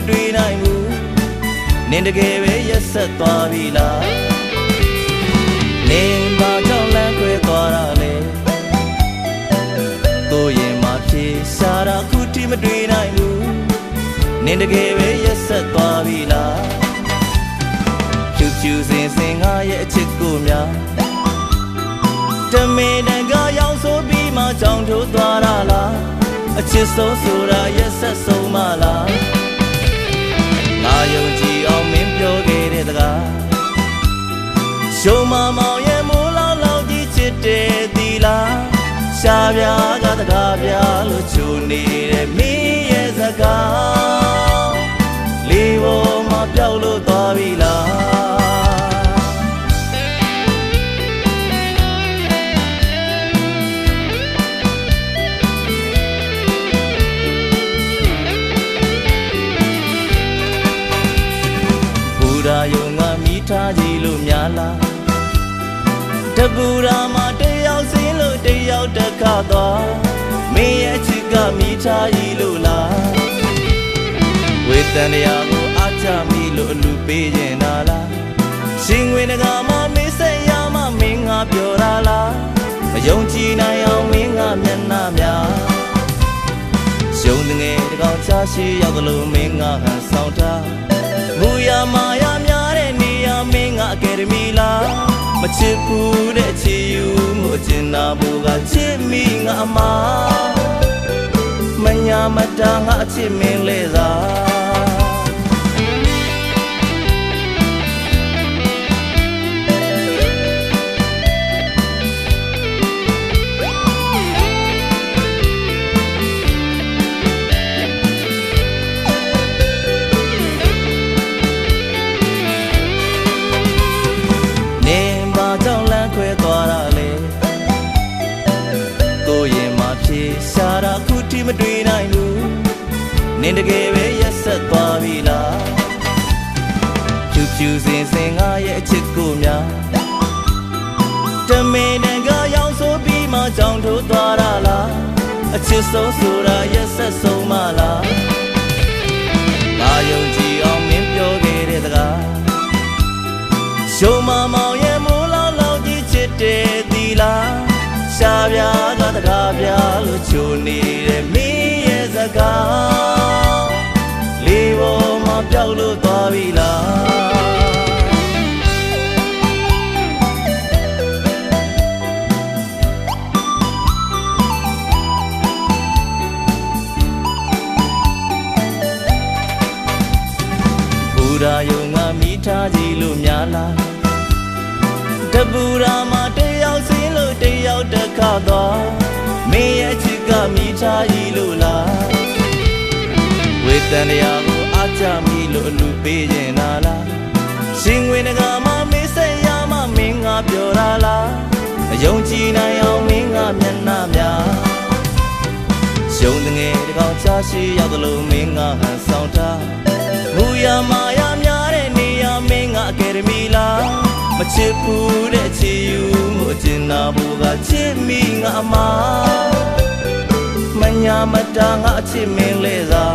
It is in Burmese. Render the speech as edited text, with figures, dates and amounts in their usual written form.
တွေ့နိုင်ဘူးနင်တကယ်ပဲရက်ဆက်သွားပြီလားနင်ဘာကြောင့်လမ်းခွဲသွားတာလဲကိုရင်မဖြေရှာတာခုထိမတွေ့နိုင်ဘူးနင်တကယ်ပဲရက်ဆက်သွားပြီလားဖြူဖြူစင်စင်ငါရဲ့အချစ်ကိုများတမင်တန်ကရောက်ဆိုပြီးမှကြောင်ထိုးသွားတာလားအချစ်ဆုံးဆိုတာရက်ဆက်ဆုံးမလားငါယုံကြည်အောင်မင်းပြောခဲ့တဲ့စကားရှုံမမောင်ရဲ့မိုးလောက်လောက်ကြီးချစ်တဲ့သီလားရှားပြားကတကားပြားလို့ချိုနေတဲ့မင်းရဲ့စကားလေးပေါ်မှာပျောက်လို့သွားပြီလားရာယုံကမိထားကြည့်လို့များလားတပူရာမှာတယောက်စင်းလို့တယောက်တခါသွားမင်းရဲ့ချစ်ကမိထားကြည့်လို့လားဝေတန်တရားကိုအားချမိလို့အလူပေးခြင်းနာလားရှင်ဝင်တကာမှာမင်းဆက်ရမှမင်းငါပြောတာလားမယုံကြည်နိုင်အောင်မင်းငါမျက်နှာများရှုံးငယ်တကောင်ချရှိရောက်လို့မင်းငါဟန်ဆောင်ထားမူရမာရများတဲ့နေရာမင်းကအကယ်ဒမီလားမချစ်ဘူးတဲ့ချစ်ယူမှုအကျဉ်းနာဘူးကချစ်မိငါအမမညာမတာငါအချစ်မင်းလေသာရှာတာခုထိမတွေ့နိုင်ဘူးနင်တကယ်ပဲရက်ဆက်သွားပြီလားဖြူဖြူစင်စင်ငါရဲ့အချစ်ကိုများတမင်တန်ကရောက်ဆိုပြီးမှကြောင်ထိုးသွားတာလားအချစ်ဆုံးဆိုတာရက်ဆက်ဆုံးမလားငါယုံကြည်အောင်မင်းပြောခဲ့တဲ့စကားရှုံမမောင်ရဲ့မိုးလောက်လောက်ကြီးချစ်တဲ့သီလားရှားပြားကတကားပြားလို့ချိုနေတဲ့မင်းရဲ့စကားလေးပေါ်မှာပျောက်လို့သွားပြီလားဘူရာယုံကမိထားကြည့်လို့များလားတပူရာမှာတယောက်စင်းလို့တယောက်တခါသွားမင်းရဲ့ချစ်ကမိထားကြည့်လို့လားဝေတန်တရားကိုအားချမိလို့အလူပေးခြင်းနာလားရှင်ဝင်တကာမှာမင်းဆက်ရမှမင်းငါပြောတာလားမယုံကြည်နိုင်အောင်မင်းငါမျက်နှာများရှုံးငယ်တကောင်ချရှိရောက်လို့မင်းငါဟန်ဆောင်ထားမူရမာရများတဲ့နေရာမင်းငါအကယ်ဒမီလားမချစ်ဘူးတဲ့ချစ်ယူမှုအကျဉ်းနာဘူးကချစ်မိငါအမမညာမတာငါအချစ်မင်းလေသာ